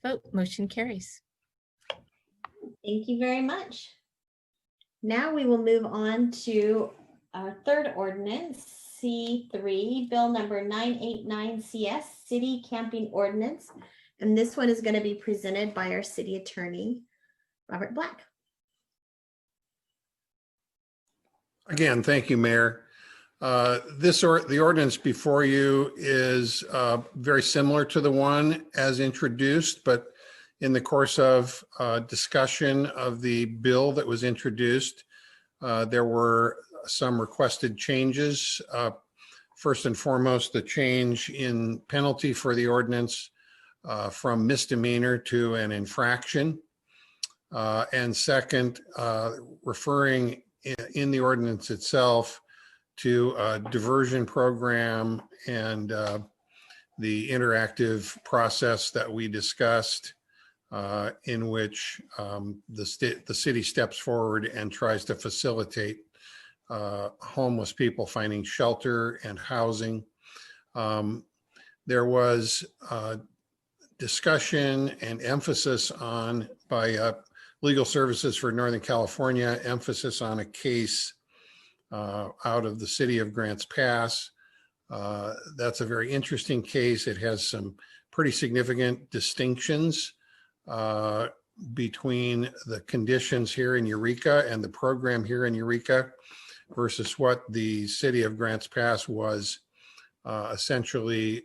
Vote, motion carries. Thank you very much. Now we will move on to our third ordinance, C3, Bill number 989 CS, City Camping Ordinance. And this one is going to be presented by our city attorney, Robert Black. Again, thank you, Mayor. The ordinance before you is very similar to the one as introduced, but in the course of discussion of the bill that was introduced, there were some requested changes. First and foremost, the change in penalty for the ordinance from misdemeanor to an infraction. And second, referring in the ordinance itself to a diversion program and the interactive process that we discussed, in which the city steps forward and tries to facilitate homeless people finding shelter and housing. There was discussion and emphasis on, by Legal Services for Northern California, emphasis on a case out of the city of Grants Pass. That's a very interesting case. It has some pretty significant distinctions between the conditions here in Eureka and the program here in Eureka versus what the city of Grants Pass was essentially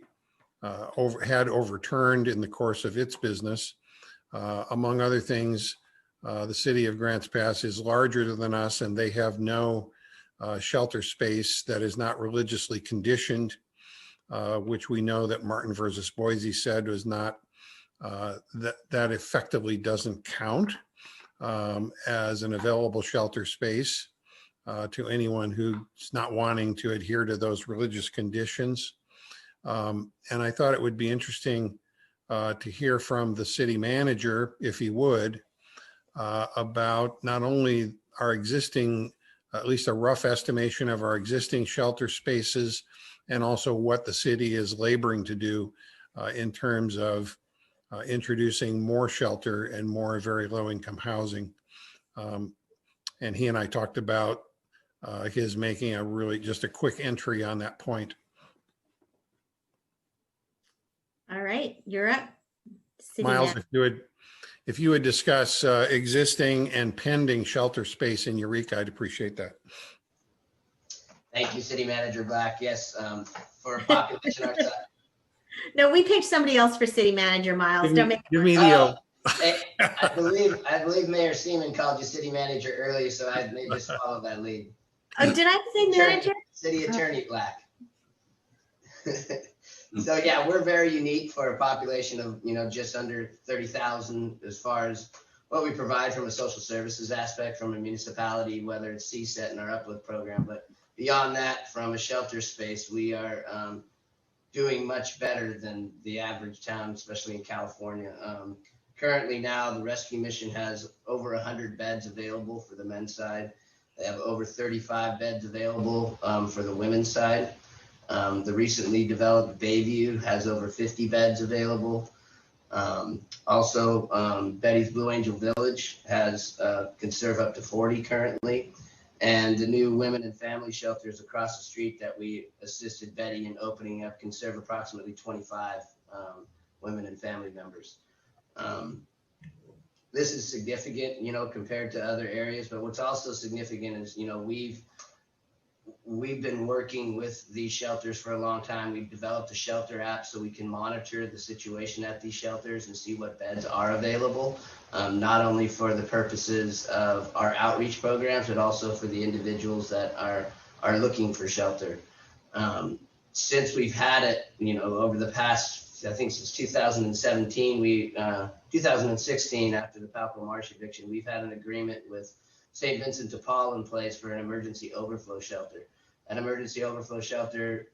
had overturned in the course of its business. Among other things, the city of Grants Pass is larger than us, and they have no shelter space that is not religiously conditioned, which we know that Martin versus Boise said was not, that effectively doesn't count as an available shelter space to anyone who's not wanting to adhere to those religious conditions. And I thought it would be interesting to hear from the city manager, if he would, about not only our existing, at least a rough estimation of our existing shelter spaces, and also what the city is laboring to do in terms of introducing more shelter and more very low income housing. And he and I talked about his making just a quick entry on that point. All right, you're up. City Miles, manager. if you would discuss existing and pending shelter space in Eureka, I'd appreciate that. Thank you, City Manager Black. Yes, for a population our size. No, we picked somebody else for city manager, Miles. Don't make Give me the I believe Mayor Seaman called you city manager earlier, so I may just follow that lead. Oh, did I say manager? City Attorney Black. So yeah, we're very unique for a population of, just under 30,000 as far as what we provide from a social services aspect from a municipality, whether it's CSET and our Uplift program. But beyond that, from a shelter space, we are doing much better than the average town, especially in California. Currently now, the rescue mission has over 100 beds available for the men's side. They have over 35 beds available for the women's side. The recently developed Bayview has over 50 beds available. Also, Betty's Blue Angel Village can serve up to 40 currently. And the new women and family shelters across the street that we assisted Betty in opening up can serve approximately 25 women and family members. This is significant, compared to other areas, but what's also significant is, we've been working with these shelters for a long time. We've developed a shelter app so we can monitor the situation at these shelters and see what beds are available, not only for the purposes of our outreach programs, but also for the individuals that are looking for shelter. Since we've had it, over the past, I think since 2017, 2016, after the Palco Marsh eviction, we've had an agreement with St. Vincent de Paul in place for an emergency overflow shelter. An emergency overflow shelter,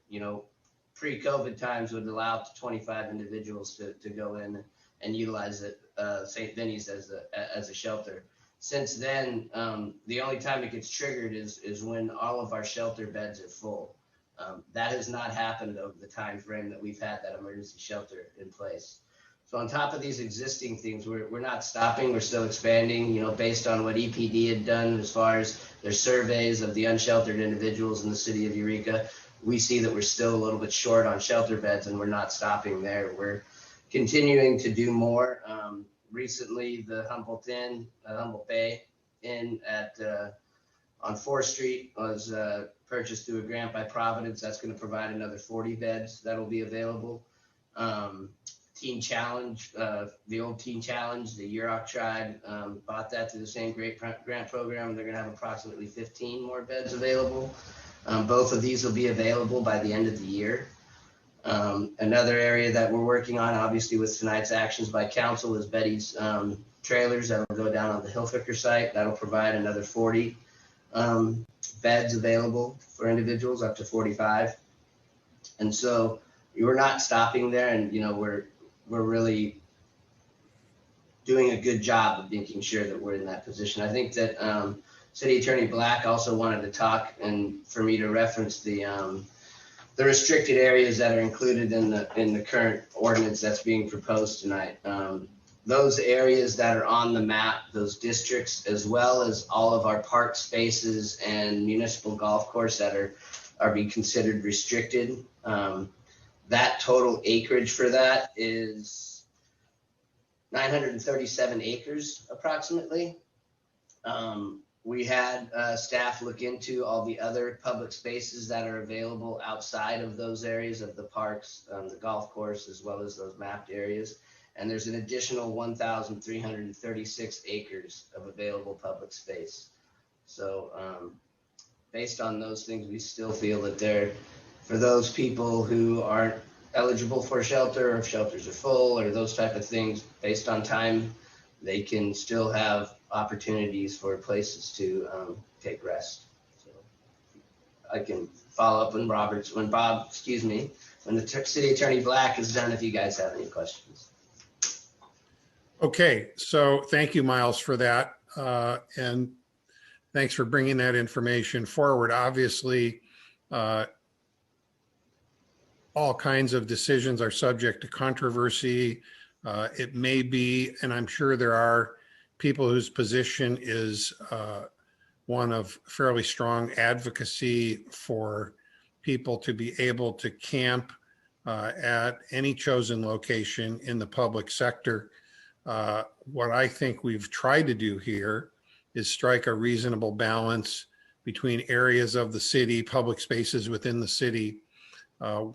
pre-COVID times would allow up to 25 individuals to go in and utilize it, St. Vinny's as a shelter. Since then, the only time it gets triggered is when all of our shelter beds are full. That has not happened over the time frame that we've had that emergency shelter in place. So on top of these existing things, we're not stopping, we're still expanding, based on what EPD had done as far as their surveys of the unsheltered individuals in the city of Eureka. We see that we're still a little bit short on shelter beds, and we're not stopping there. We're continuing to do more. Recently, the Humboldt Bay Inn on 4th Street was purchased through a grant by Providence. That's going to provide another 40 beds that'll be available. Teen Challenge, the old Teen Challenge, the Yurok tribe bought that through the same great grant program. They're going to have approximately 15 more beds available. Both of these will be available by the end of the year. Another area that we're working on, obviously with tonight's actions by council, is Betty's trailers that will go down on the Hillflicker site. That'll provide another 40 beds available for individuals, up to 45. And so we're not stopping there, and we're really doing a good job of making sure that we're in that position. I think that City Attorney Black also wanted to talk, and for me to reference the restricted areas that are included in the current ordinance that's being proposed tonight. Those areas that are on the map, those districts, as well as all of our park spaces and municipal golf course that are being considered restricted. That total acreage for that is 937 acres approximately. We had staff look into all the other public spaces that are available outside of those areas of the parks, the golf course, as well as those mapped areas. And there's an additional 1,336 acres of available public space. So based on those things, we still feel that for those people who aren't eligible for shelter, or if shelters are full, or those type of things, based on time, they can still have opportunities for places to take rest. So I can follow up when the City Attorney Black is done, if you guys have any questions. Okay, so thank you, Miles, for that. And thanks for bringing that information forward. Obviously, all kinds of decisions are subject to controversy. It may be, and I'm sure there are people whose position is one of fairly strong advocacy for people to be able to camp at any chosen location in the public sector. What I think we've tried to do here is strike a reasonable balance between areas of the city, public spaces within the city,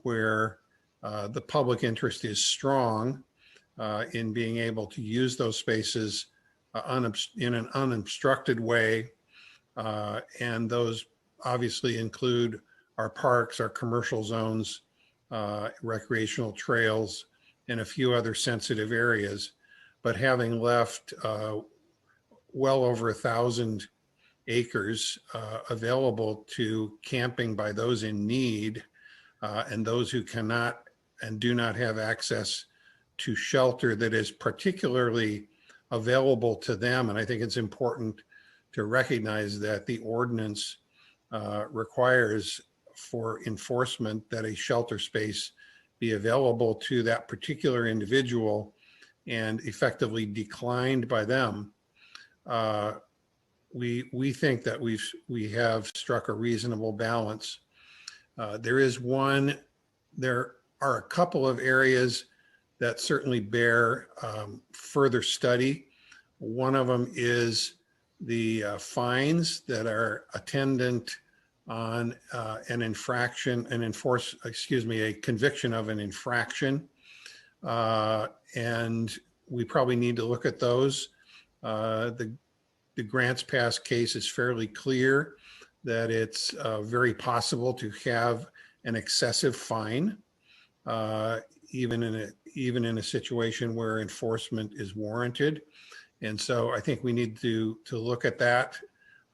where the public interest is strong in being able to use those spaces in an unobstructed way. And those obviously include our parks, our commercial zones, recreational trails, and a few other sensitive areas. But having left well over 1,000 acres available to camping by those in need, and those who cannot and do not have access to shelter that is particularly available to them. And I think it's important to recognize that the ordinance requires for enforcement that a shelter space be available to that particular individual and effectively declined by them. We think that we have struck a reasonable balance. There are a couple of areas that certainly bear further study. One of them is the fines that are attendant on a conviction of an infraction. And we probably need to look at those. The Grants Pass case is fairly clear that it's very possible to have an excessive fine, even in a situation where enforcement is warranted. And so I think we need to look at that.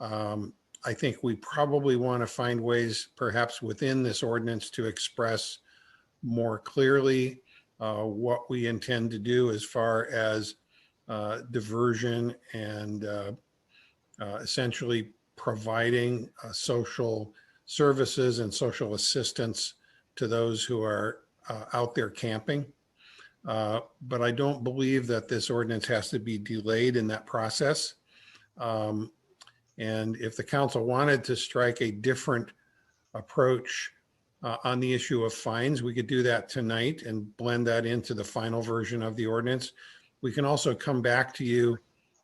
I think we probably want to find ways, perhaps within this ordinance, to express more clearly what we intend to do as far as diversion and essentially providing social services and social assistance to those who are out there camping. But I don't believe that this ordinance has to be delayed in that process. And if the council wanted to strike a different approach on the issue of fines, we could do that tonight and blend that into the final version of the ordinance. We can also come back to you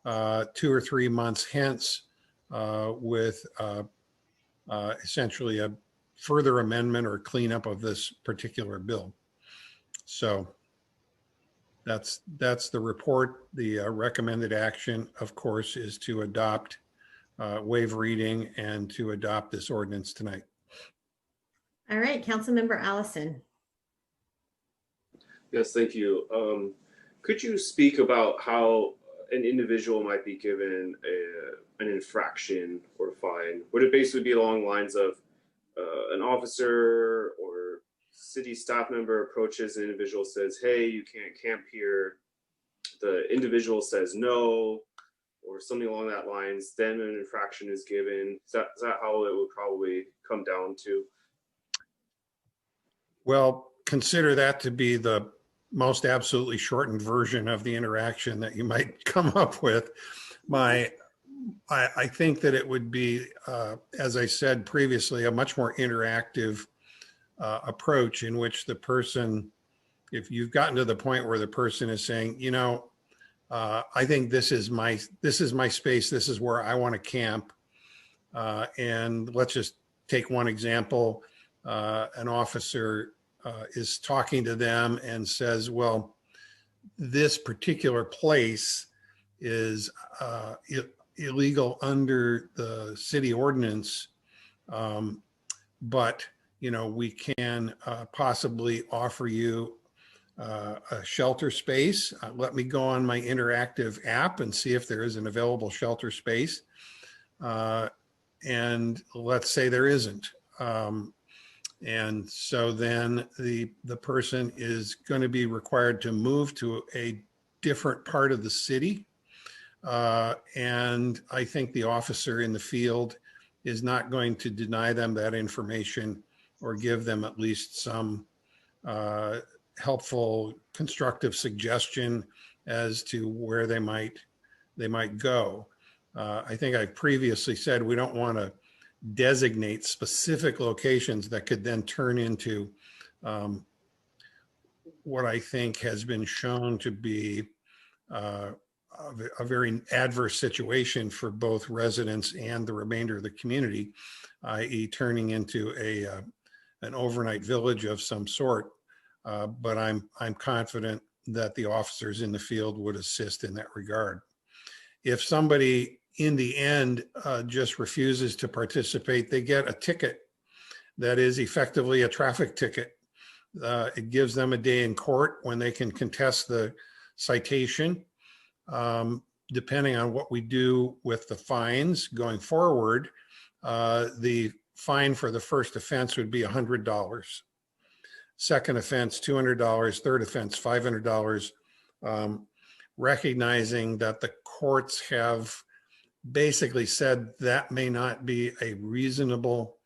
2 or 3 months hence with essentially a further amendment or cleanup of this particular bill. So that's the report. The recommended action, of course, is to adopt, waive reading, and to adopt this ordinance tonight. All right, Councilmember Allison. Yes, thank you. Could you speak about how an individual might be given an infraction or fine? Would it basically be along the lines of an officer or city staff member approaches an individual, says, hey, you can't camp here. The individual says no, or something along that lines, then an infraction is given. Is that how it would probably come down to? Well, consider that to be the most absolutely shortened version of the interaction that you might come up with. I think that it would be, as I said previously, a much more interactive approach in which the person, if you've gotten to the point where the person is saying, you know, I think this is my space, this is where I want to camp. And let's just take one example. An officer is talking to them and says, well, this particular place is illegal under the city ordinance, but you know, we can possibly offer you a shelter space. Let me go on my interactive app and see if there is an available shelter space. And let's say there isn't. And so then the person is going to be required to move to a different part of the city. And I think the officer in the field is not going to deny them that information or give them at least some helpful, constructive suggestion as to where they might go. I think I previously said we don't want to designate specific locations that could then turn into what I think has been shown to be a very adverse situation for both residents and the remainder of the community, i.e. turning into an overnight village of some sort. But I'm confident that the officers in the field would assist in that regard. If somebody in the end just refuses to participate, they get a ticket that is effectively a traffic ticket. It gives them a day in court when they can contest the citation. Depending on what we do with the fines going forward, the fine for the first offense would be $100. Second offense, $200. Third offense, $500. Recognizing that the courts have basically said that may not be a reasonable,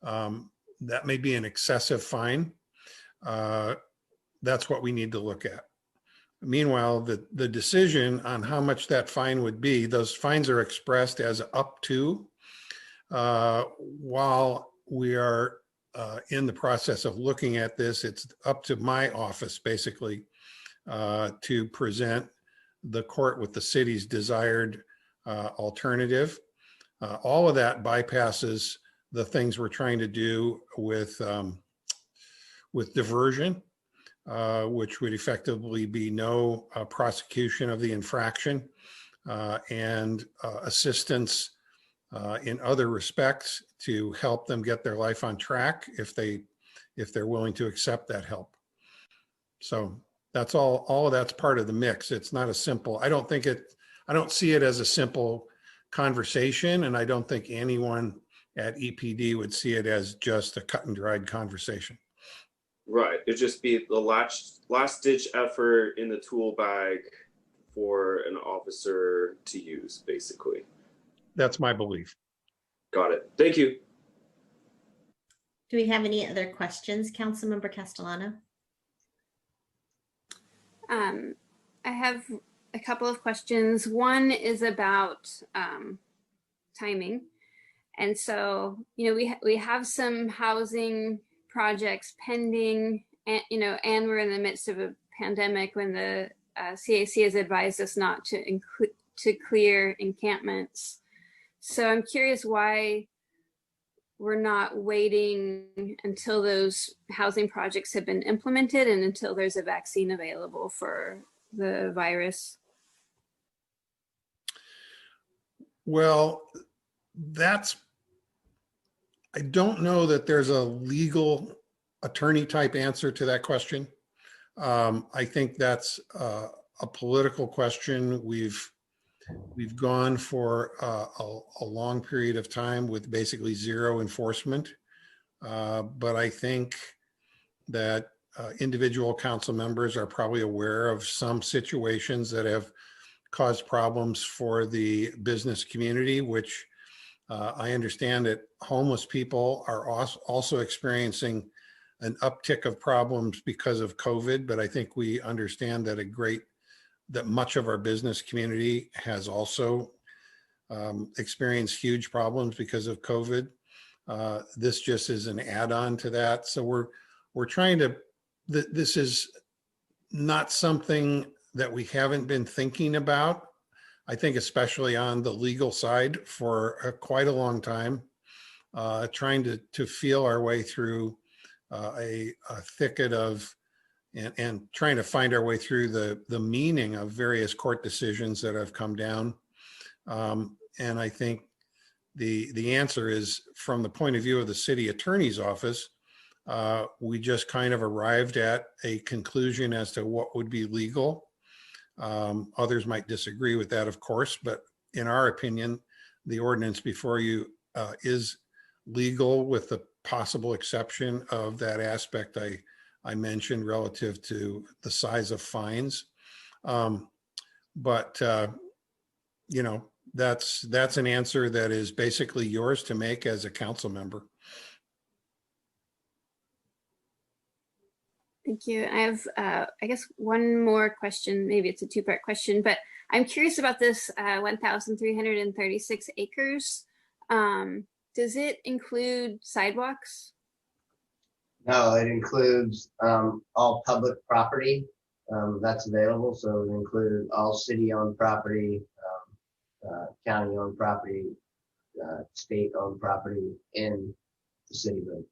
that may be an excessive fine. That's what we need to look at. Meanwhile, the decision on how much that fine would be, those fines are expressed as up to. While we are in the process of looking at this, it's up to my office basically to present the court with the city's desired alternative. All of that bypasses the things we're trying to do with diversion, which would effectively be no prosecution of the infraction and assistance in other respects to help them get their life on track if they're willing to accept that help. So that's all of that's part of the mix. It's not a simple, I don't see it as a simple conversation, and I don't think anyone at EPD would see it as just a cut and dried conversation. Right. It'd just be the last ditch effort in the tool bag for an officer to use, basically. That's my belief. Got it. Thank you. Do we have any other questions, Councilmember Castellano? I have a couple of questions. One is about timing. And so, we have some housing projects pending, and, and we're in the midst of a pandemic when the CAC has advised us not to clear encampments. So I'm curious why we're not waiting until those housing projects have been implemented and until there's a vaccine available for the virus. Well, I don't know that there's a legal attorney type answer to that question. I think that's a political question. We've gone for a long period of time with basically zero enforcement. But I think that individual council members are probably aware of some situations that have caused problems for the business community, which I understand that homeless people are also experiencing an uptick of problems because of COVID, but I think we understand that much of our business community has also experienced huge problems because of COVID. This just is an add-on to that. So we're trying to, this is not something that we haven't been thinking about. I think especially on the legal side for quite a long time, trying to feel our way through a thicket of, and trying to find our way through the meaning of various court decisions that have come down. And I think the answer is, from the point of view of the city attorney's office, we just kind of arrived at a conclusion as to what would be legal. Others might disagree with that, of course, but in our opinion, the ordinance before you is legal, with the possible exception of that aspect I mentioned relative to the size of fines. But that's an answer that is basically yours to make as a council member. Thank you. I have, I guess, one more question. Maybe it's a two-part question, but I'm curious about this 1,336 acres. Does it include sidewalks? No, it includes all public property that's available. So it includes all city-owned property, county-owned property, state-owned property in the city limits.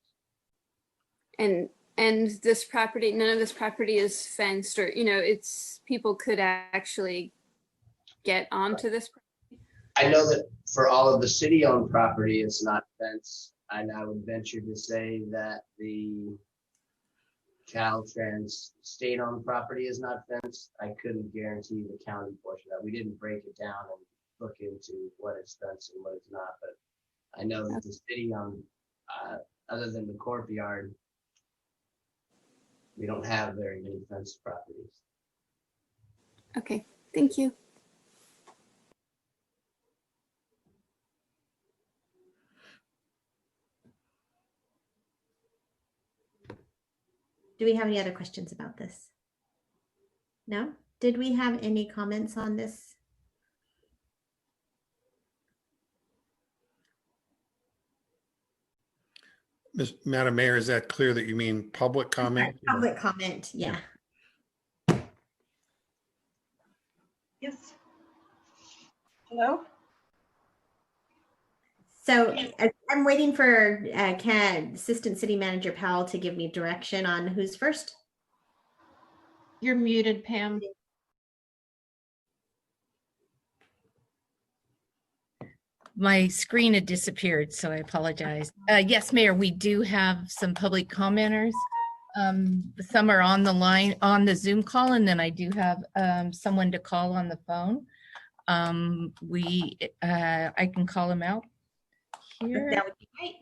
And this property, none of this property is fenced, or it's people could actually get onto this property. I know that for all of the city-owned property, it's not fenced, and I would venture to say that the Caltrans state-owned property is not fenced. I couldn't guarantee the county portion of that. We didn't break it down and look into what is fenced and what is not, but I know that the city-owned, other than the courtyard, we don't have very many fenced properties. Okay, thank you. Do we have any other questions about this? No? Did we have any comments on this? Madam Mayor, is that clear that you mean public comment? Public comment, yeah. Yes. Hello? So I'm waiting for Assistant City Manager Powell to give me direction on who's first. You're muted, Pam. My screen had disappeared, so I apologize. Yes, Mayor, we do have some public commenters. Some are on the line on the Zoom call, and then I do have someone to call on the phone. I can call them out here. That would be great.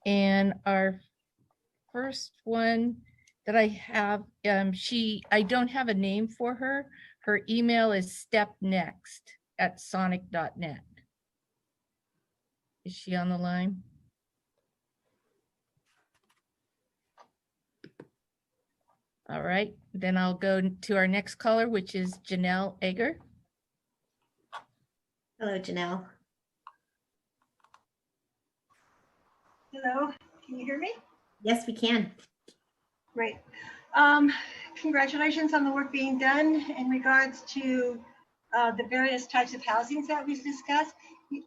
And our first one that I have, I don't have a name for her. Her email is stepnext@sonic.net. Is she on the line? All right, then I'll go to our next caller, which is Janelle Egger. Hello, Janelle. Hello, can you hear me? Yes, we can. Great. Congratulations on the work being done in regards to the various types of housings that we've discussed.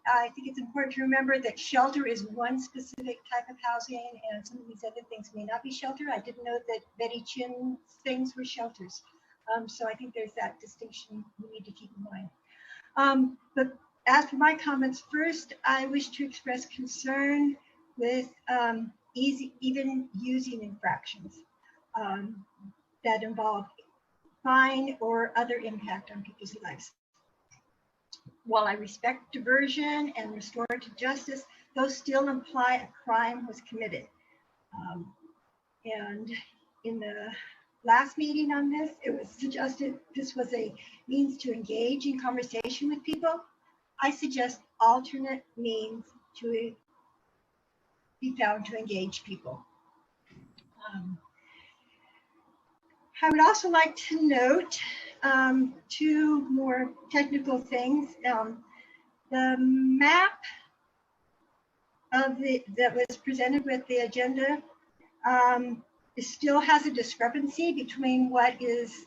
I think it's important to remember that shelter is one specific type of housing and some of these other things may not be shelter. I didn't know that Betty Chin's things were shelters. So I think there's that distinction we need to keep in mind. But as for my comments, first, I wish to express concern with even using infractions that involve fine or other impact on people's lives. While I respect diversion and restorative justice, those still imply a crime was committed. And in the last meeting on this, it was suggested this was a means to engage in conversation with people. I suggest alternate means to be found to engage people. I would also like to note two more technical things. The map that was presented with the agenda it still has a discrepancy between what is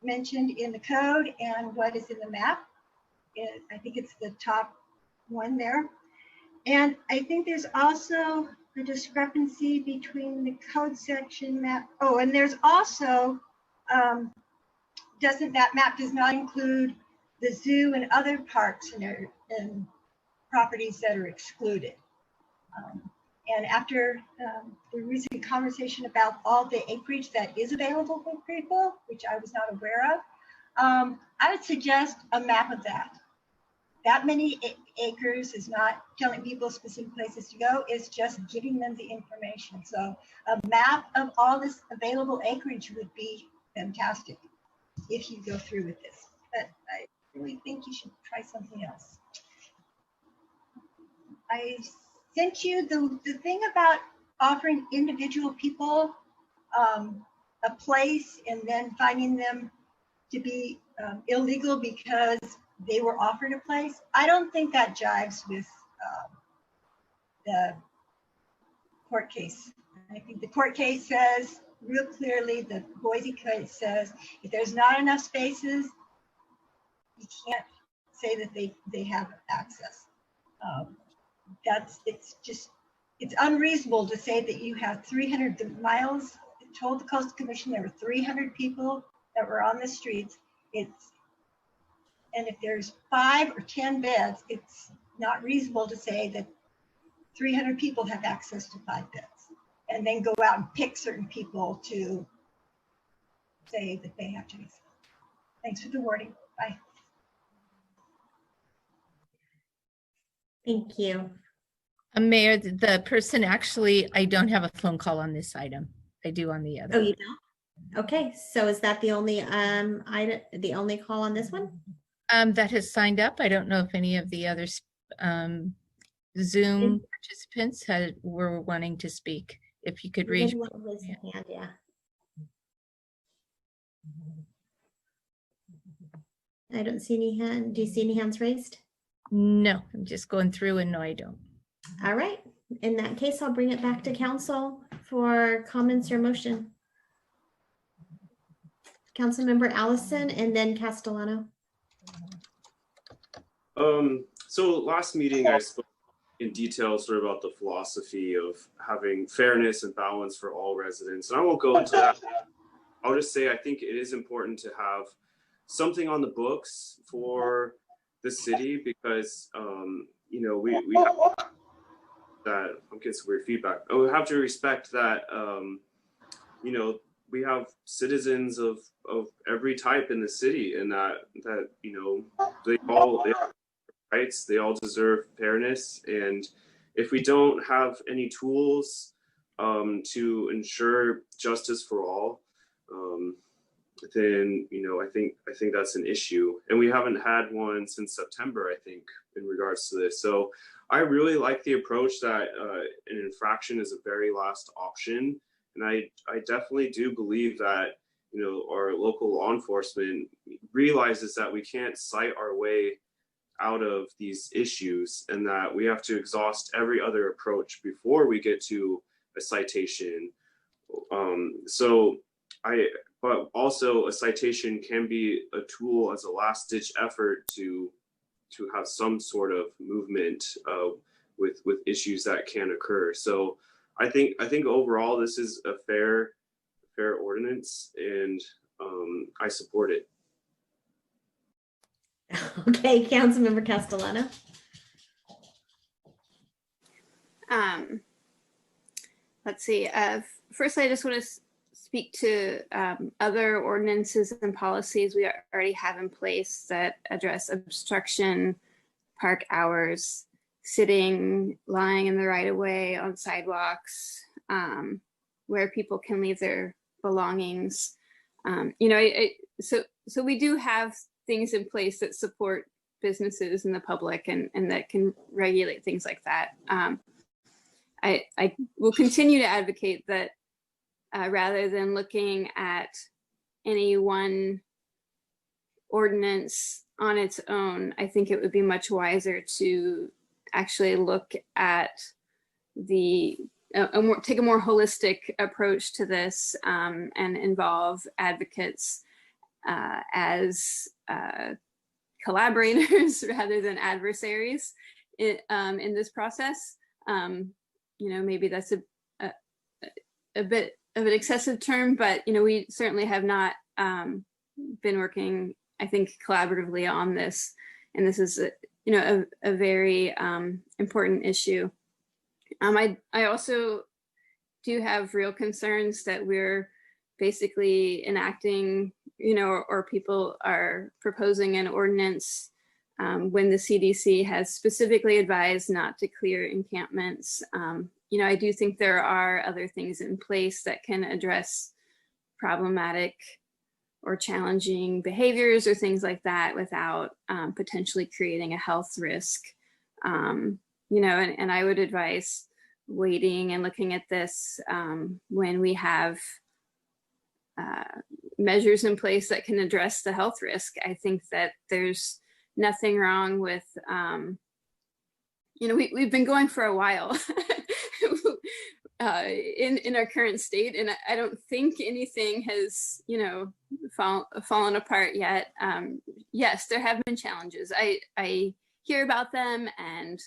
mentioned in the code and what is in the map. I think it's the top one there. And I think there's also a discrepancy between the code section map. Oh, and there's also, that map does not include the zoo and other parks and properties that are excluded. And after the recent conversation about all the acreage that is available for people, which I was not aware of, I would suggest a map of that. That many acres is not telling people specific places to go, it's just giving them the information. So a map of all this available acreage would be fantastic if you go through with this. But I really think you should try something else. I sent you the thing about offering individual people a place and then finding them to be illegal because they were offered a place. I don't think that jives with the court case. I think the court case says real clearly, the Boise case says, if there's not enough spaces, you can't say that they have access. It's unreasonable to say that you have 300 miles. It told the Coastal Commission there were 300 people that were on the streets. And if there's 5 or 10 beds, it's not reasonable to say that 300 people have access to 5 beds and then go out and pick certain people to say that they have to. Thanks for the warning. Bye. Thank you. Mayor, the person actually, I don't have a phone call on this item. I do on the other. Oh, you don't? Okay, so is that the only item, the only call on this one? That has signed up. I don't know if any of the other Zoom participants were wanting to speak. If you could read. Hand, yeah. I don't see any hand. Do you see any hands raised? No, I'm just going through and no, I don't. All right. In that case, I'll bring it back to council for comments or motion. Councilmember Allison and then Castellano. So last meeting I spoke in detail sort of about the philosophy of having fairness and balance for all residents. And I won't go into that. I'll just say I think it is important to have something on the books for the city because you know we have that. I'm getting some weird feedback. We have to respect that you know we have citizens of every type in the city, and that you know they have rights, they all deserve fairness, and if we don't have any tools to ensure justice for all, then you know I think that's an issue, and we haven't had one since September, I think, in regards to this. So I really like the approach that an infraction is a very last option, And I definitely do believe that, you know, our local law enforcement realizes that we can't cite our way out of these issues, and that we have to exhaust every other approach before we get to a citation. But also a citation can be a tool as a last ditch effort to have some sort of movement with issues that can occur. So I think overall this is a fair ordinance, and I support it. Okay, Councilmember Castellano. Let's see. First, I just want to speak to other ordinances and policies we already have in place that address obstruction, park hours, sitting, lying in the right of way on sidewalks, where people can leave their belongings. So we do have things in place that support businesses and the public, and that can regulate things like that. I will continue to advocate that rather than looking at any one ordinance on its own, I think it would be much wiser to actually look at take a more holistic approach to this, and involve advocates as collaborators rather than adversaries in this process. Maybe that's a bit of an excessive term, but we certainly have not been working, I think, collaboratively on this, and this is a very important issue. I also do have real concerns that we're basically enacting, or people are proposing an ordinance when the CDC has specifically advised not to clear encampments. I do think there are other things in place that can address problematic or challenging behaviors or things like that without potentially creating a health risk. And I would advise waiting and looking at this when we have measures in place that can address the health risk. I think that there's nothing wrong with, we've been going for a while in our current state, and I don't think anything has, fallen apart yet. Yes, there have been challenges. I hear about them, and,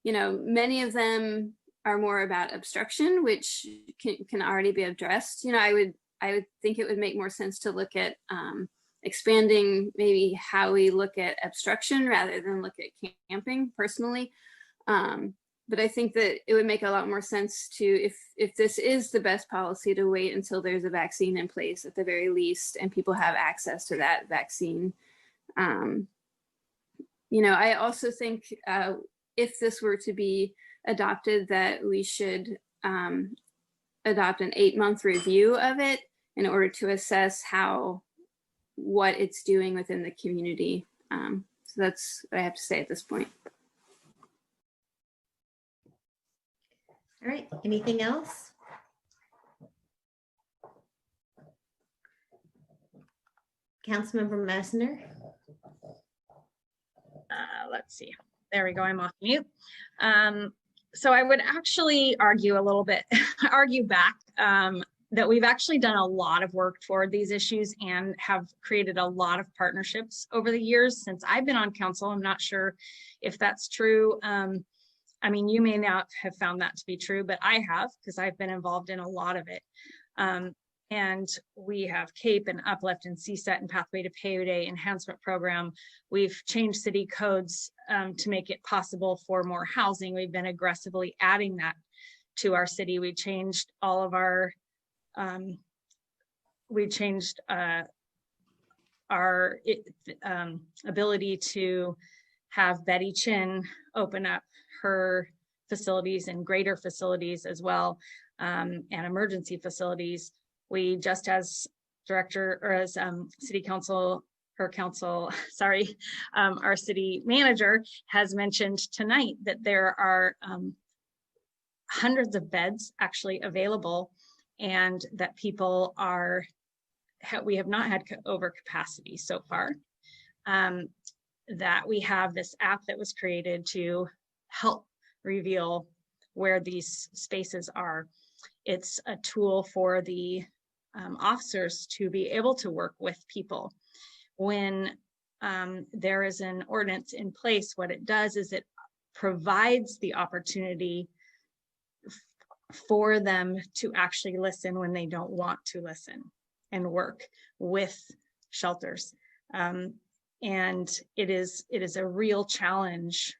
many of them are more about obstruction, which can already be addressed. I would think it would make more sense to look at expanding maybe how we look at obstruction rather than look at camping personally. But I think that it would make a lot more sense to, if this is the best policy, to wait until there's a vaccine in place at the very least, and people have access to that vaccine. I also think if this were to be adopted, that we should adopt an 8-month review of it in order to assess what it's doing within the community. So that's what I have to say at this point. All right, anything else? Councilmember Messner. Let's see. There we go. I'm off mute. So I would actually argue back that we've actually done a lot of work toward these issues and have created a lot of partnerships over the years since I've been on council. I'm not sure if that's true. You may not have found that to be true, but I have, because I've been involved in a lot of it. And we have CAPE and Uplift and CSET and Pathway to Payday Enhancement Program. We've changed city codes to make it possible for more housing. We've been aggressively adding that to our city. We changed all of our, our ability to have Betty Chin open up her facilities and greater facilities as well, and emergency facilities. We just, as director, or as city council, our city manager has mentioned tonight, that there are hundreds of beds actually available and that people are, we have not had overcapacity so far. That we have this app that was created to help reveal where these spaces are. It's a tool for the officers to be able to work with people. When there is an ordinance in place, what it does is it provides the opportunity for them to actually listen when they don't want to listen and work with shelters. And it is a real challenge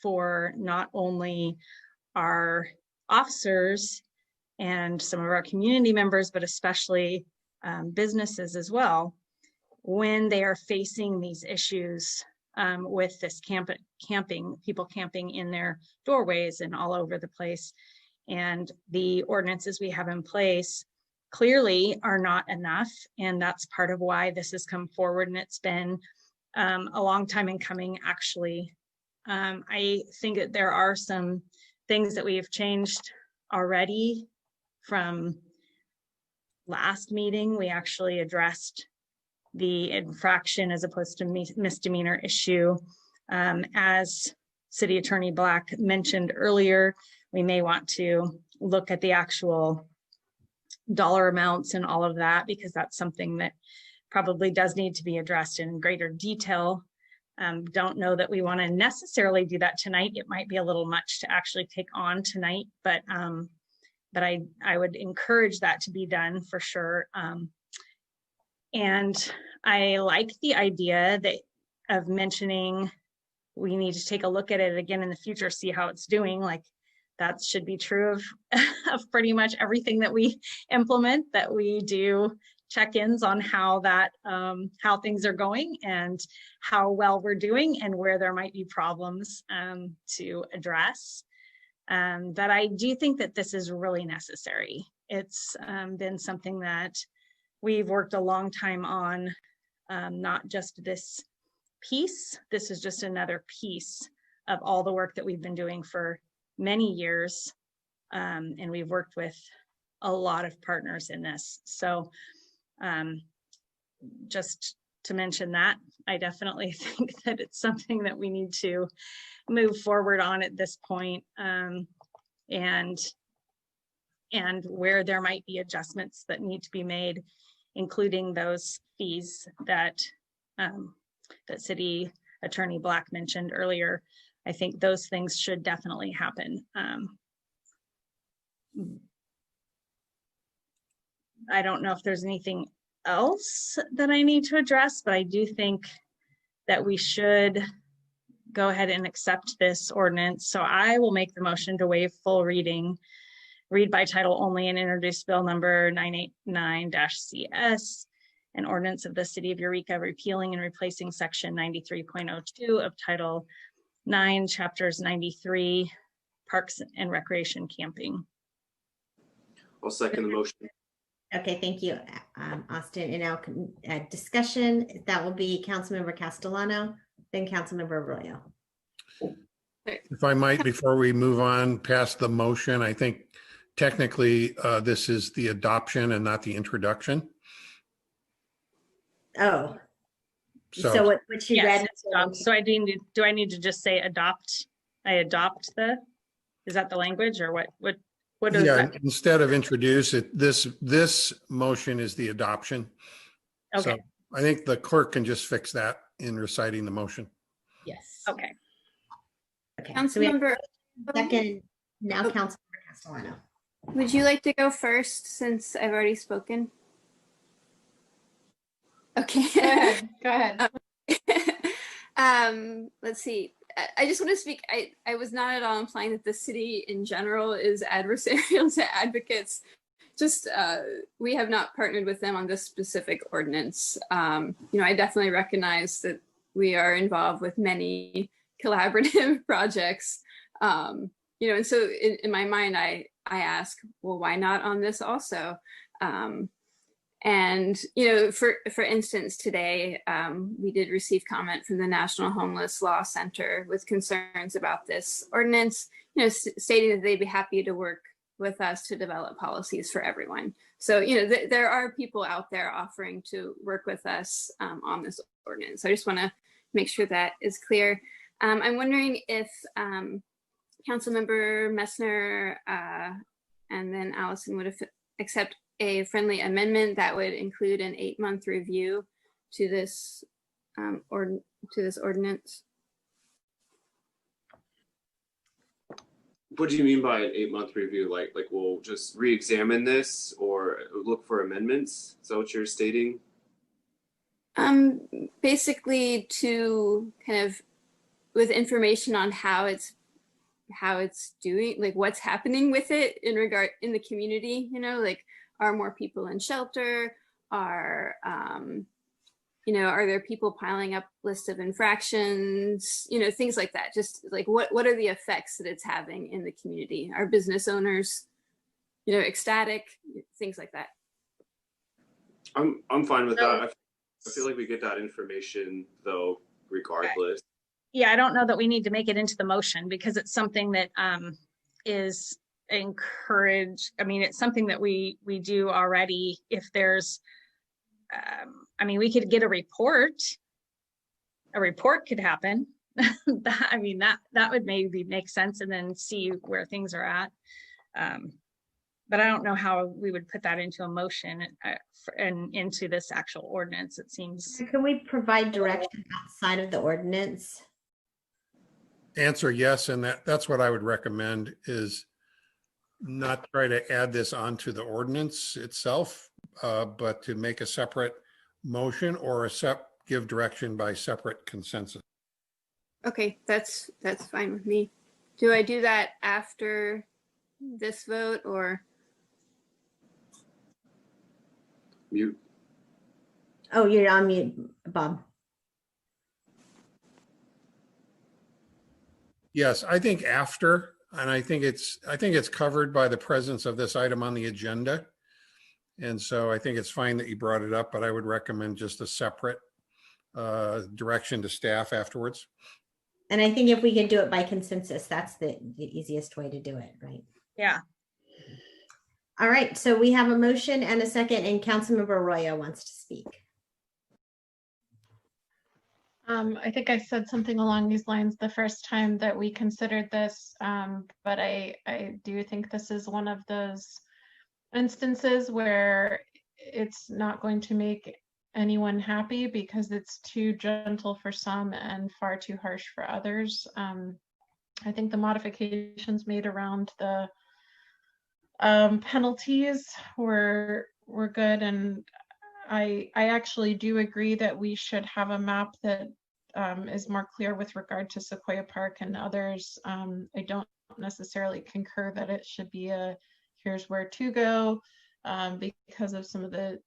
for not only our officers and some of our community members, but especially businesses as well, when they are facing these issues with this camping, people camping in their doorways and all over the place. And the ordinances we have in place clearly are not enough. And that's part of why this has come forward. And it's been a long time in coming, actually. I think that there are some things that we have changed already from last meeting. We actually addressed the infraction as opposed to misdemeanor issue. As City Attorney Black mentioned earlier, we may want to look at the actual dollar amounts and all of that, because that's something that probably does need to be addressed in greater detail. Don't know that we want to necessarily do that tonight. It might be a little much to actually take on tonight, but I would encourage that to be done for sure. And I like the idea of mentioning we need to take a look at it again in the future, see how it's doing. Like, that should be true of pretty much everything that we implement, that we do check-ins on how things are going and how well we're doing and where there might be problems to address. But I do think that this is really necessary. It's been something that we've worked a long time on, not just this piece. This is just another piece of all the work that we've been doing for many years. And we've worked with a lot of partners in this. So just to mention that, I definitely think that it's something that we need to move forward on at this point, and where there might be adjustments that need to be made, including those fees that that City Attorney Black mentioned earlier. I think those things should definitely happen. I don't know if there's anything else that I need to address, but I do think that we should go ahead and accept this ordinance. So I will make the motion to waive full reading, read by title only, and introduce bill number 989-CS, an ordinance of the City of Eureka repealing and replacing section 93.02 of Title 9, chapters 93, Parks and Recreation Camping. I'll second the motion. Okay, thank you, Austin. And now discussion, that will be Councilmember Castellano, then Councilmember Arroyo. If I might, before we move on past the motion, I think technically this is the adoption and not the introduction. Oh, so what you read? So do I need to just say adopt? I adopt is that the language, or what is that? Instead of introduce it, this motion is the adoption. Okay. So I think the clerk can just fix that in reciting the motion. Yes. Okay. Okay. Councilmember, second, now Councilmember Castellano. would you like to go first since I've already spoken? Okay. Go ahead. Let's see. I just want to speak. I was not at all implying that the city in general is adversarial to advocates. Just we have not partnered with them on this specific ordinance. I definitely recognize that we are involved with many collaborative projects. And so in my mind, I ask, well, why not on this also? And, for instance, today, we did receive comment from the National Homeless Law Center with concerns about this ordinance, stating that they'd be happy to work with us to develop policies for everyone. So, there are people out there offering to work with us on this ordinance. So I just want to make sure that is clear. I'm wondering if Councilmember Messner and then Allison would accept a friendly amendment that would include an 8-month review to this ordinance. What do you mean by an 8-month review? Like we'll just re-examine this or look for amendments? Is that what you're stating? Basically to kind of, with information on how it's doing, like what's happening with it in the community, like are more people in shelter? Are there people piling up lists of infractions? Things like that. Just like what are the effects that it's having in the community? Are business owners, ecstatic? Things like that. I'm fine with that. I feel like we get that information though, regardless. Yeah, I don't know that we need to make it into the motion because it's something that is encouraged. I mean, it's something that we do already. If there's, we could get a report. A report could happen. That would maybe make sense, and then see where things are at. But I don't know how we would put that into a motion and into this actual ordinance. It seems. Can we provide direction outside of the ordinance? Answer yes, and that's what I would recommend, is not try to add this onto the ordinance itself, but to make a separate motion or give direction by separate consensus. Okay, that's fine with me. Do I do that after this vote or? Mute. Oh, you're on mute, Bob. Yes, I think after, and I think it's covered by the presence of this item on the agenda. And so I think it's fine that you brought it up, but I would recommend just a separate direction to staff afterwards. And I think if we can do it by consensus, that's the easiest way to do it, right? Yeah. All right, so we have a motion and a second, and Councilmember Arroyo wants to speak. I think I said something along these lines the first time that we considered this, but I do think this is one of those instances where it's not going to make anyone happy because it's too gentle for some and far too harsh for others. I think the modifications made around the penalties were good, and I actually do agree that we should have a map that is more clear with regard to Sequoia Park and others. I don't necessarily concur that it should be a here's where to go because of some of the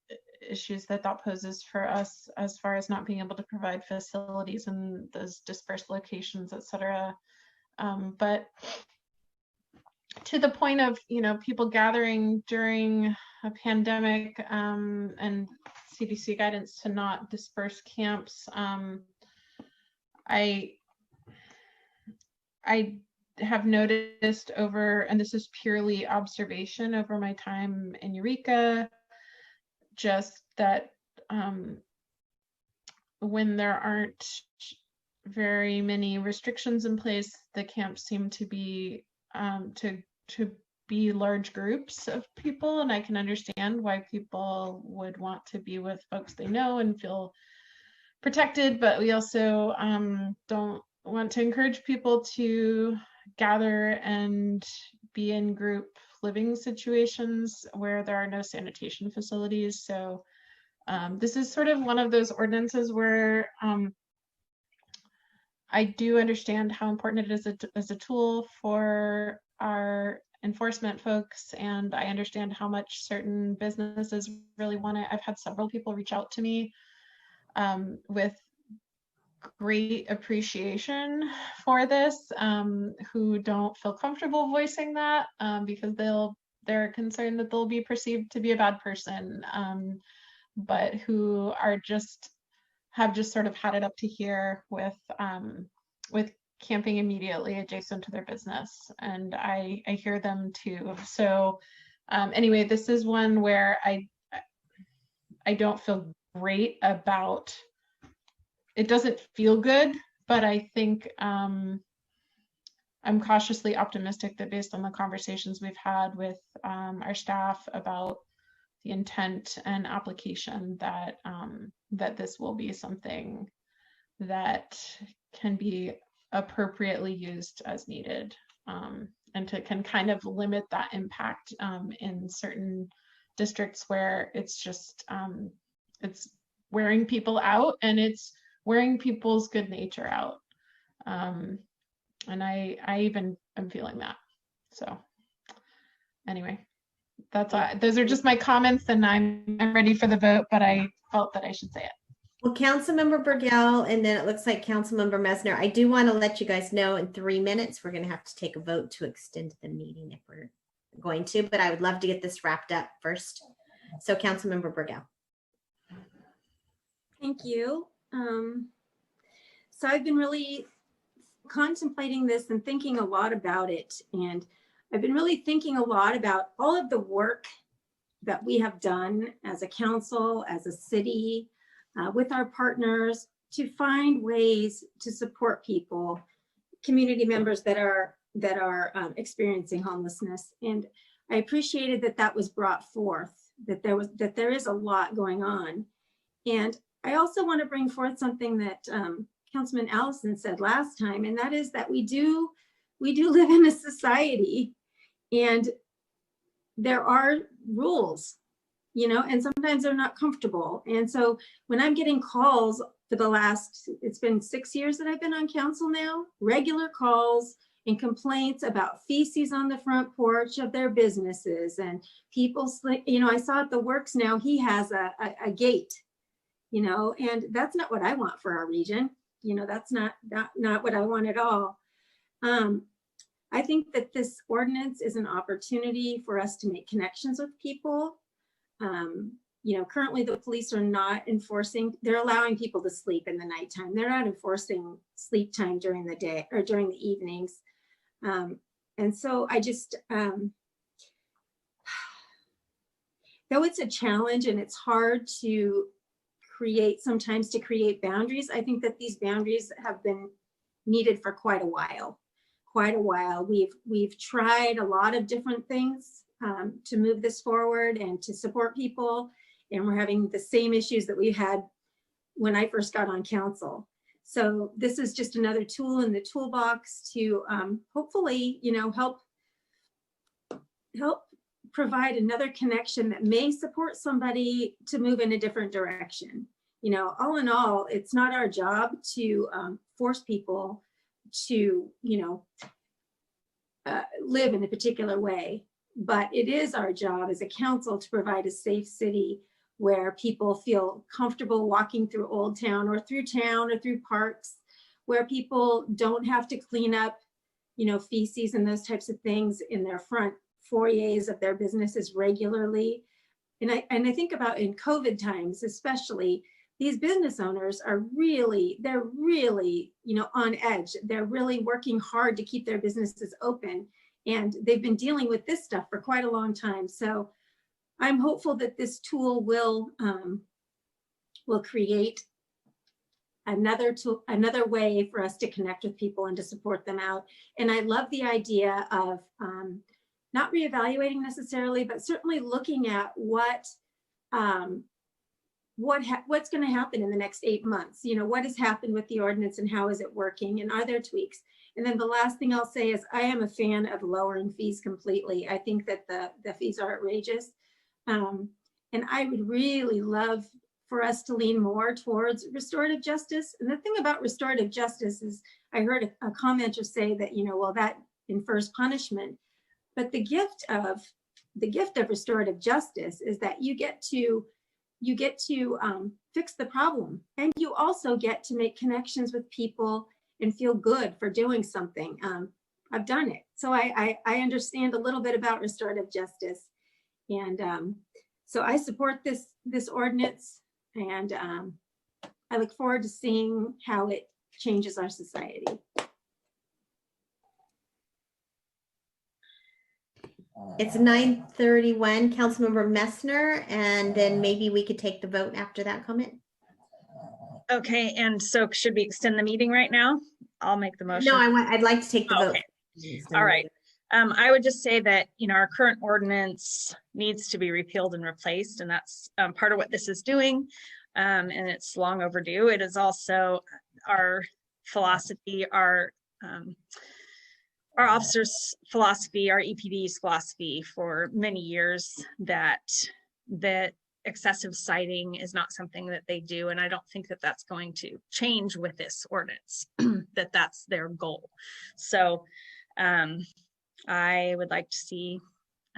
issues that poses for us as far as not being able to provide facilities in those dispersed locations, et cetera. But to the point of, people gathering during a pandemic and CDC guidance to not disperse camps, I have noticed over, and this is purely observation over my time in Eureka, just that when there aren't very many restrictions in place, the camps seem to be to be large groups of people, and I can understand why people would want to be with folks they know and feel protected, but we also don't want to encourage people to gather and be in group living situations where there are no sanitation facilities. So this is sort of one of those ordinances where I do understand how important it is as a tool for our enforcement folks, and I understand how much certain businesses really want it. I've had several people reach out to me with great appreciation for this, who don't feel comfortable voicing that because they're concerned that they'll be perceived to be a bad person, but who are have just sort of had it up to here with camping immediately adjacent to their business, and I hear them too. So anyway, this is one where I don't feel great about. It doesn't feel good, but I think I'm cautiously optimistic that based on the conversations we've had with our staff about the intent and application, that that this will be something that can be appropriately used as needed, and can kind of limit that impact in certain districts where it's just it's wearing people out, and it's wearing people's good nature out. And I even am feeling that. So anyway, that's all. Those are just my comments, and I'm ready for the vote, but I felt that I should say it. Well, Councilmember Burgell, and then it looks like Councilmember Messner. I do want to let you guys know in 3 minutes, we're going to have to take a vote to extend the meeting if we're going to, but I would love to get this wrapped up first. So Councilmember Burgell. Thank you. So I've been really contemplating this and thinking a lot about it. And I've been really thinking a lot about all of the work that we have done as a council, as a city, with our partners to find ways to support people, community members that are experiencing homelessness. And I appreciated that that was brought forth, that there is a lot going on. And I also want to bring forth something that Councilman Allison said last time, and that is that we do live in a society, and there are rules, you know, and sometimes they're not comfortable. And so when I'm getting calls for the last, it's been 6 years that I've been on council now, regular calls and complaints about feces on the front porch of their businesses, and people, you know, I saw at the Works now, he has a gate, you know, and that's not what I want for our region. You know, that's not what I want at all. I think that this ordinance is an opportunity for us to make connections with people. You know, currently the police are not enforcing, they're allowing people to sleep in the nighttime. They're not enforcing sleep time during the day or during the evenings. And so I just, though it's a challenge and it's hard to sometimes to create boundaries, I think that these boundaries have been needed for quite a while. We've tried a lot of different things to move this forward and to support people. And we're having the same issues that we had when I first got on council. So this is just another tool in the toolbox to hopefully, you know, help provide another connection that may support somebody to move in a different direction. You know, all in all, it's not our job to force people to, you know, live in a particular way, but it is our job as a council to provide a safe city where people feel comfortable walking through Old Town or through parks, where people don't have to clean up, you know, feces and those types of things in their front foyers of their businesses regularly. And I think about in COVID times, especially, these business owners are they're really, you know, on edge. They're really working hard to keep their businesses open. And they've been dealing with this stuff for quite a long time. So I'm hopeful that this tool will create another way for us to connect with people and to support them out. And I love the idea of not reevaluating necessarily, but certainly looking at what's going to happen in the next 8 months. You know, what has happened with the ordinance and how is it working, and are there tweaks? And then the last thing I'll say is I am a fan of lowering fees completely. I think that the fees are outrageous. And I would really love for us to lean more towards restorative justice. And the thing about restorative justice is I heard a commenter say that, you know, well, that infers punishment. But the gift of restorative justice is that you get to fix the problem, and you also get to make connections with people and feel good for doing something. I've done it, so I understand a little bit about restorative justice, and so I support this ordinance, and I look forward to seeing how it changes our society. It's 9:31, Councilmember Messner, and then maybe we could take the vote after that comment. Okay, and so should we extend the meeting right now? I'll make the motion. No, I'd like to take the vote. Okay. All right. I would just say that, our current ordinance needs to be repealed and replaced, and that's part of what this is doing, and it's long overdue. It is also our philosophy, our officers' philosophy, our EPD's philosophy for many years that excessive citing is not something that they do, and I don't think that that's going to change with this ordinance. That's their goal. So I would like to see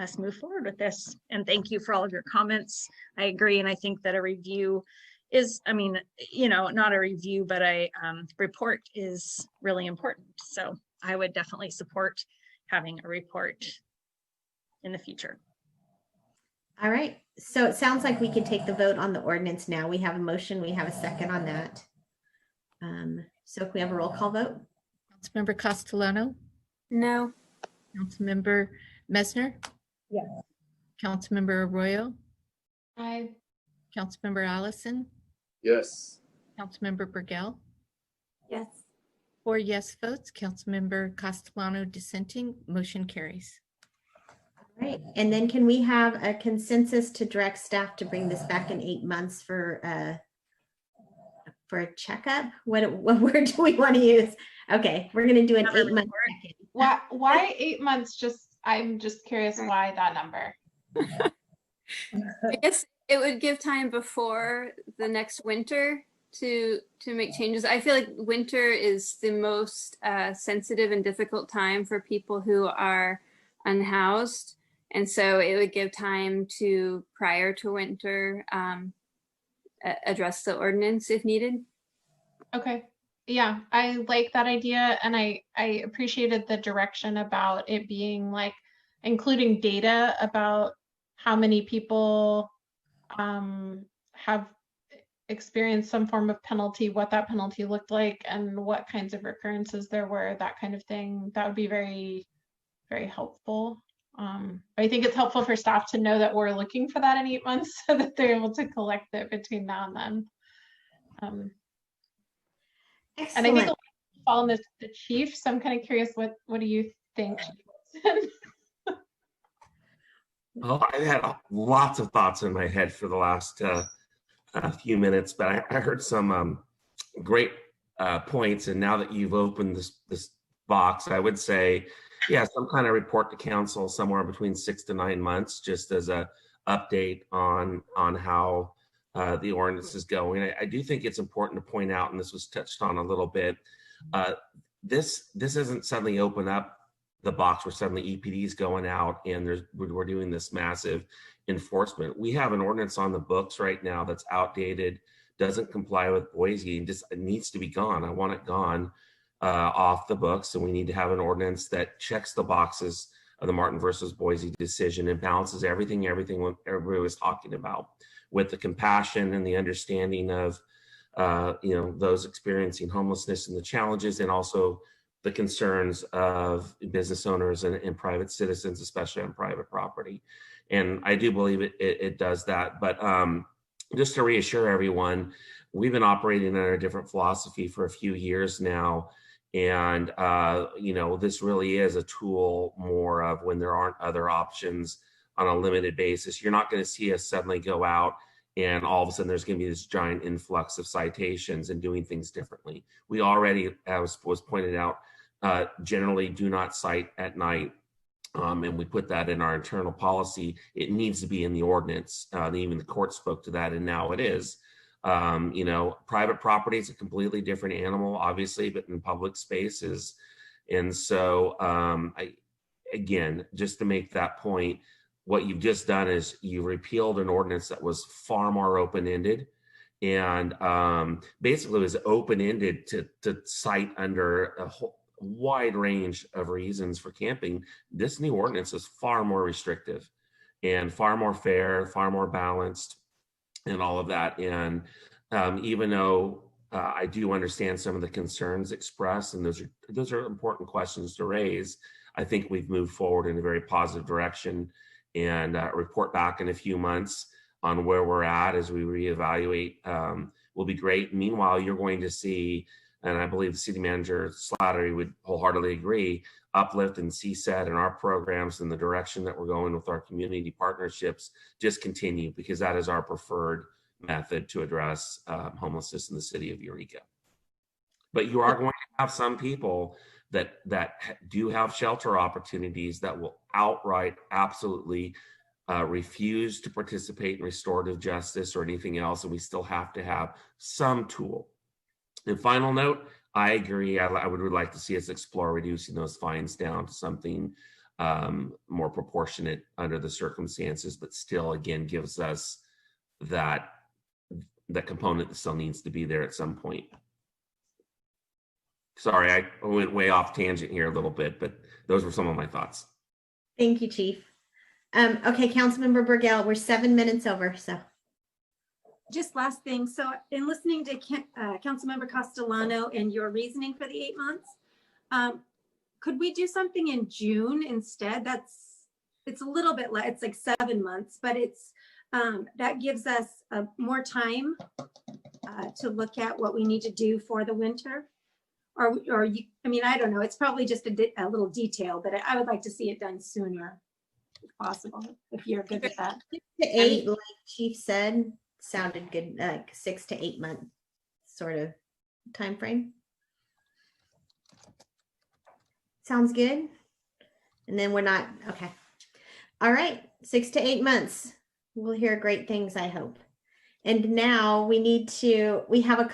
us move forward with this, and thank you for all of your comments. I agree, and I think that a review is, not a review, but a report is really important. So I would definitely support having a report in the future. All right, so it sounds like we could take the vote on the ordinance now. We have a motion, we have a second on that. So if we have a roll call vote. Councilmember Castellano, No. Councilmember Messner, Yes. Councilmember Arroyo, Aye. Councilmember Allison, Yes. Councilmember Burgell. Yes. 4 yes votes, Councilmember Castellano dissenting, motion carries. All right, and then can we have a consensus to direct staff to bring this back in 8 months for a checkup? What word do we want to use? Okay, we're going to do an 8 month check-in. Why 8 months? I'm just curious why that number. I guess it would give time before the next winter to make changes. I feel like winter is the most sensitive and difficult time for people who are unhoused. And so it would give time to, prior to winter, address the ordinance if needed. Okay. Yeah, I like that idea. And I appreciated the direction about it being like including data about how many people have experienced some form of penalty, what that penalty looked like, and what kinds of recurrences there were, that kind of thing. That would be very, very helpful. I think it's helpful for staff to know that we're looking for that in 8 months so that they're able to collect it between now and then. And I think it'll fall on the chief. So I'm kind of curious, what do you think? Well, I had lots of thoughts in my head for the last few minutes, but I heard some great points. And now that you've opened this box, I would say, yeah, some kind of report to council somewhere between 6 to 9 months, just as a update on how the ordinance is going. I do think it's important to point out, and this was touched on a little bit, this isn't suddenly open up the box where suddenly EPD is going out and we're doing this massive enforcement. We have an ordinance on the books right now that's outdated, doesn't comply with Boise, and just needs to be gone. I want it gone off the books, and we need to have an ordinance that checks the boxes of the Martin versus Boise decision and balances everything everybody was talking about, with the compassion and the understanding of those experiencing homelessness and the challenges, and also the concerns of business owners and private citizens, especially on private property. And I do believe it does that. But just to reassure everyone, we've been operating under a different philosophy for a few years now. And, this really is a tool more of when there aren't other options on a limited basis. You're not going to see us suddenly go out and all of a sudden there's going to be this giant influx of citations and doing things differently. We already, as was pointed out, generally do not cite at night. And we put that in our internal policy. It needs to be in the ordinance. Even the court spoke to that, and now it is. Private property is a completely different animal, obviously, but in public spaces. And so, again, just to make that point, what you've just done is you repealed an ordinance that was far more open-ended, and basically was open-ended to cite under a whole wide range of reasons for camping. This new ordinance is far more restrictive and far more fair, far more balanced, and all of that. And even though I do understand some of the concerns expressed, and those are important questions to raise. I think we've moved forward in a very positive direction, and report back in a few months on where we're at as we reevaluate will be great. Meanwhile, you're going to see, and I believe the city manager Slattery would wholeheartedly agree, uplift and CSET and our programs and the direction that we're going with our community partnerships just continue, because that is our preferred method to address homelessness in the city of Eureka. But you are going to have some people that do have shelter opportunities that will outright absolutely refuse to participate in restorative justice or anything else, and we still have to have some tool. And final note, I agree. I would like to see us explore reducing those fines down to something more proportionate under the circumstances, but still, again, gives us that component that still needs to be there at some point. Sorry, I went way off tangent here a little bit, but those were some of my thoughts. Thank you, Chief. Okay, Councilmember Burgell, we're 7 minutes over, so. Just last thing. So in listening to Councilmember Castellano and your reasoning for the 8 months, could we do something in June instead? It's a little bit less, it's like 7 months, but it's that gives us more time to look at what we need to do for the winter. Or you, I mean, I don't know. It's probably just a little detail, but I would like to see it done sooner, if possible, if you're good with that. 6 to 8, like Chief said, sounded good. Like 6 to 8 month sort of time frame. Sounds good. And then we're not okay. All right, 6 to 8 months. We'll hear great things, I hope. And now we have a couple